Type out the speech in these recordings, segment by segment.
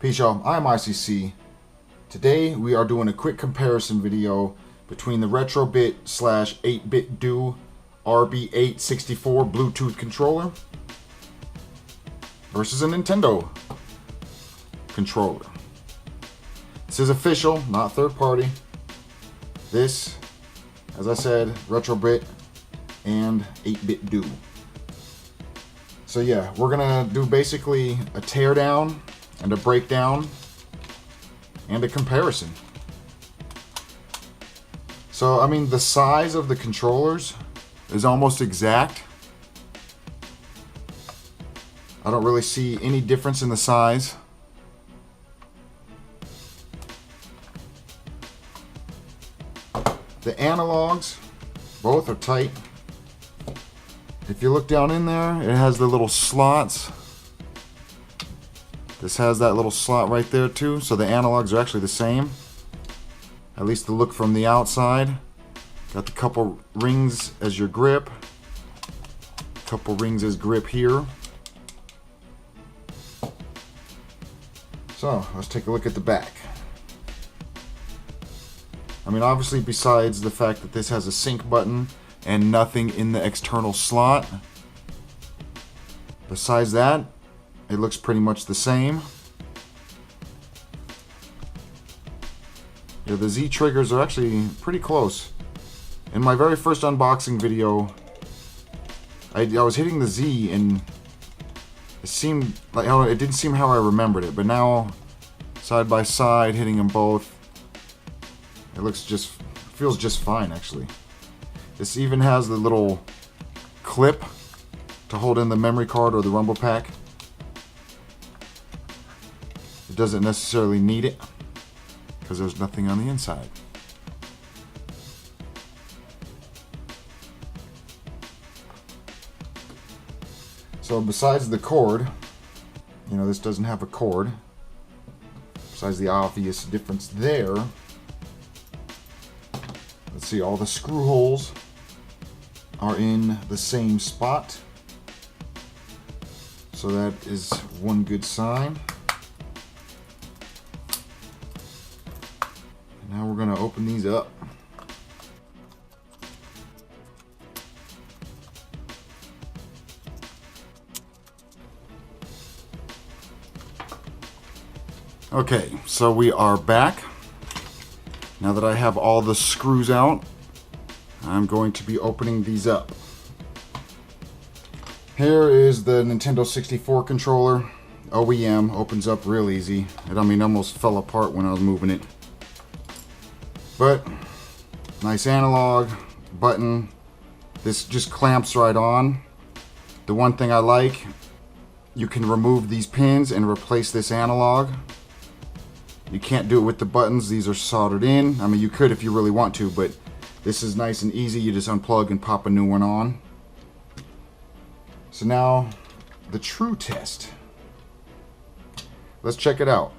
Peace y'all, I'm ICC. Today we are doing a quick comparison video between the Retrobit / 8bitdo RB864 Bluetooth controller versus a Nintendo controller. This is official, not third party. This, as I said, Retrobit and 8bitdo. So yeah, we're gonna do basically a teardown and a breakdown and a comparison. So I mean, the size of the controllers is almost exact. I don't really see any difference in the size. The analogs, both are tight. If you look down in there, it has the little slots. This has that little slot right there too, so the analogs are actually the same. At least the look from the outside. Got the couple rings as your grip. Couple rings as grip here. So, let's take a look at the back. I mean, obviously, besides the fact that this has a sync button and nothing in the external slot, besides that, it looks pretty much the same. Yeah, the Z triggers are actually pretty close. In my very first unboxing video, I was hitting the Z and it seemed like, it didn't seem how I remembered it, but now side by side, hitting them both, it feels just fine actually. This even has the little clip to hold in the memory card or the rumble pack. It doesn't necessarily need it because there's nothing on the inside. So besides the cord, you know, this doesn't have a cord. Besides the obvious difference there, let's see, all the screw holes are in the same spot. So that is one good sign. Now we're going to open these up. Okay, so we are back. Now that I have all the screws out, I'm going to be opening these up. Here is the Nintendo 64 controller. OEM, opens up real easy. It, I mean, almost fell apart when I was moving it. But, nice analog, button. This just clamps right on. The one thing I like, you can remove these pins and replace this analog. You can't do it with the buttons, these are soldered in. I mean, you could if you really want to, but this is nice and easy. You just unplug and pop a new one on. So now, the true test. Let's check it out.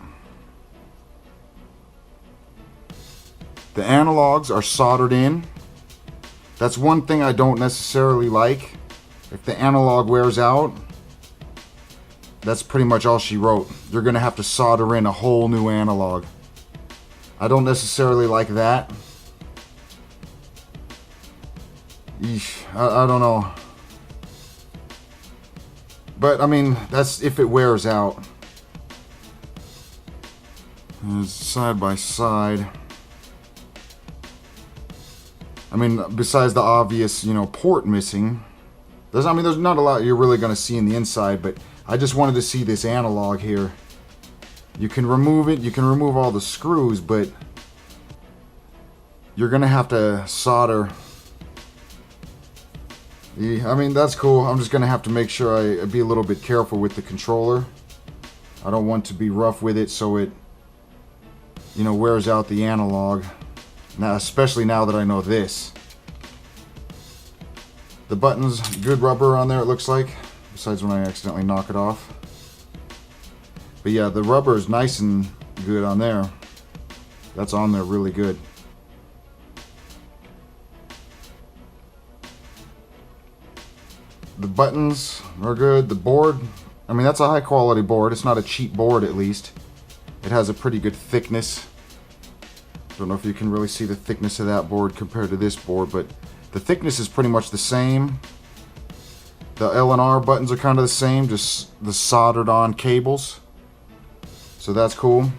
The analogs are soldered in. That's one thing I don't necessarily like. If the analog wears out, that's pretty much all she wrote. You're gonna have to solder in a whole new analog. I don't necessarily like that. Eesh, I don't know. But I mean, that's if it wears out. And side by side. I mean, besides the obvious, you know, port missing, there's not a lot you're really gonna see in the inside, but I just wanted to see this analog here. You can remove it, you can remove all the screws, but you're gonna have to solder. Yeah, I mean, that's cool. I'm just gonna have to make sure I be a little bit careful with the controller. I don't want to be rough with it so it, you know, wears out the analog. Now, especially now that I know this. The buttons, good rubber on there it looks like, besides when I accidentally knock it off. But yeah, the rubber is nice and good on there. That's on there really good. The buttons are good. The board, I mean, that's a high quality board. It's not a cheap board, at least. It has a pretty good thickness. Don't know if you can really see the thickness of that board compared to this board, but the thickness is pretty much the same. The L and R buttons are kind of the same, just the soldered on cables. So that's cool.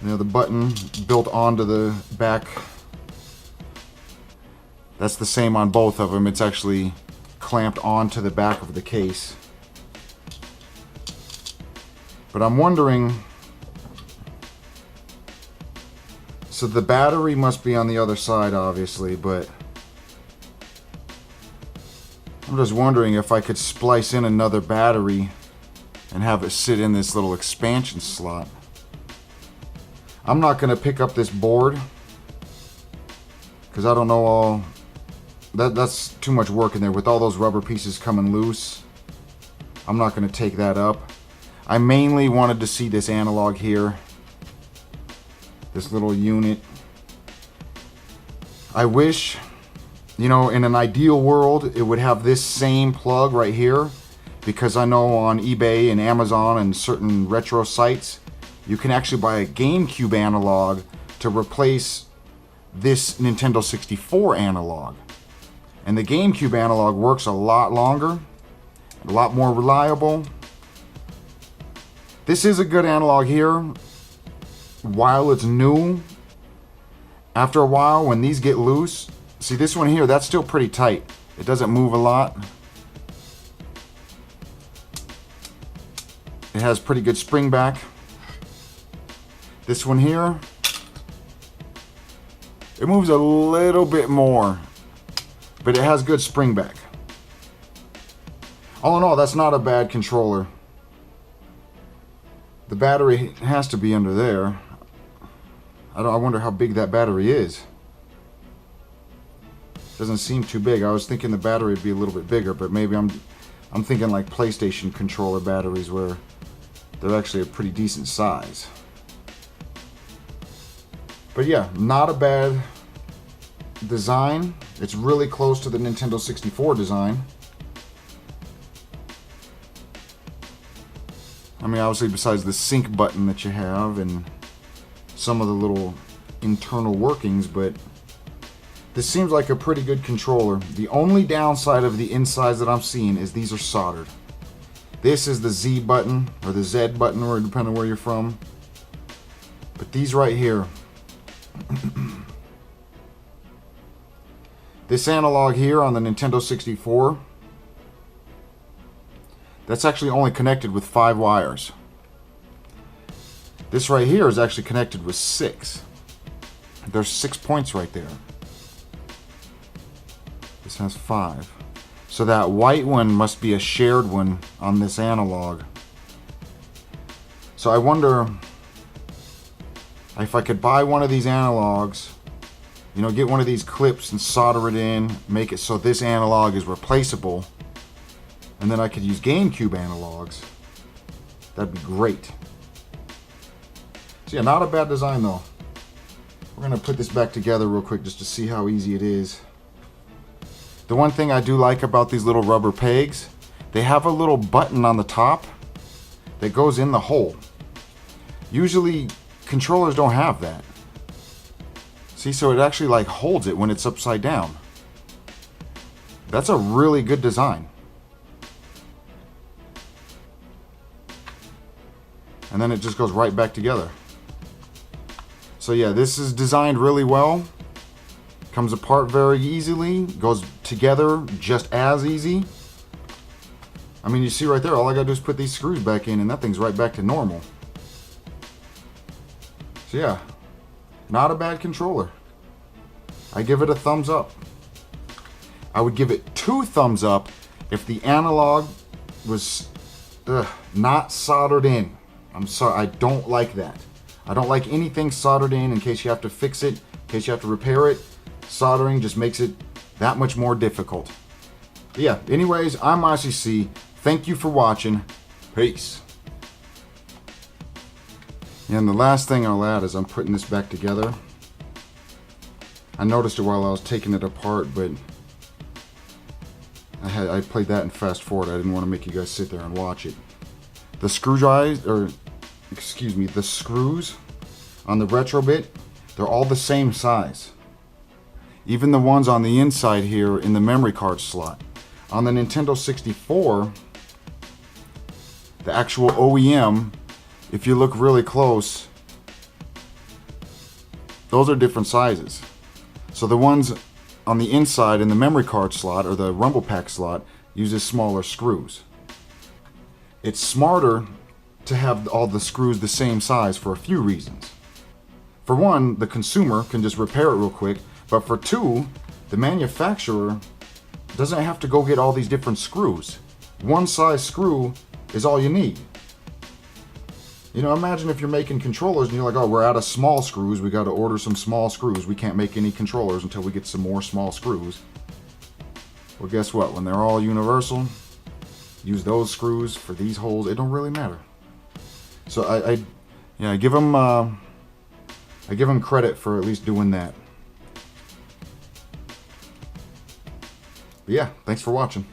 You know, the button built onto the back, that's the same on both of them. It's actually clamped onto the back of the case. But I'm wondering, so the battery must be on the other side, obviously, but I'm just wondering if I could splice in another battery and have it sit in this little expansion slot. I'm not going to pick up this board because I don't know all that's too much work in there with all those rubber pieces coming loose. I'm not going to take that up. I mainly wanted to see this analog here, this little unit. I wish, you know, in an ideal world it would have this same plug right here, because I know on eBay and Amazon and certain retro sites you can actually buy a GameCube analog to replace this Nintendo 64 analog. And the GameCube analog works a lot longer, a lot more reliable. This is a good analog here while it's new. After a while, when these get loose, see this one here, that's still pretty tight. It doesn't move a lot. It has pretty good spring back. This one here, it moves a little bit more, but it has good spring back. All in all, that's not a bad controller. The battery has to be under there. I wonder how big that battery is. Doesn't seem too big. I was thinking the battery would be a little bit bigger, but maybe I'm thinking like PlayStation controller batteries where they're actually a pretty decent size. But yeah, not a bad design. It's really close to the Nintendo 64 design. I mean, obviously besides the sync button that you have and some of the little internal workings, but this seems like a pretty good controller. The only downside of the insides that I'm seeing is these are soldered. This is the Z button, or the Z button, or depending on where you're from. But these right here, this analog here on the Nintendo 64, that's actually only connected with 5 wires. This right here is actually connected with 6. There's 6 points right there. This has 5. So that white one must be a shared one on this analog. So I wonder if I could buy one of these analogs, you know, get one of these clips and solder it in, make it so this analog is replaceable, and then I could use GameCube analogs. That'd be great. So yeah, not a bad design though. We're gonna put this back together real quick just to see how easy it is. The one thing I do like about these little rubber pegs, they have a little button on the top that goes in the hole. Usually controllers don't have that. See, so it actually like holds it when it's upside down. That's a really good design. And then it just goes right back together. So yeah, this is designed really well. Comes apart very easily, goes together just as easy. I mean, you see right there, all I gotta do is put these screws back in and that thing's right back to normal. So yeah, not a bad controller. I give it a thumbs up. I would give it 2 thumbs up if the analog was not soldered in. I'm sorry, I don't like that. I don't like anything soldered in case you have to fix it, in case you have to repair it. Soldering just makes it that much more difficult. But yeah, anyways, I'm ICC. Thank you for watching. Peace. And the last thing I'll add is I'm putting this back together. I noticed it while I was taking it apart, but I played that in fast forward. I didn't want to make you guys sit there and watch it. The screwdriver, or excuse me, the screws on the retro bit, they're all the same size. Even the ones on the inside here in the memory card slot. On the Nintendo 64, the actual OEM, if you look really close, those are different sizes. So the ones on the inside in the memory card slot, or the rumble pack slot, uses smaller screws. It's smarter to have all the screws the same size for a few reasons. For one, the consumer can just repair it real quick, but for two, the manufacturer doesn't have to go get all these different screws. One size screw is all you need. You know, imagine if you're making controllers and you're like, oh, we're out of small screws, we got to order some small screws. We can't make any controllers until we get some more small screws. Well, guess what? When they're all universal, use those screws for these holes. It don't really matter. So I give them credit for at least doing that. But yeah, thanks for watching.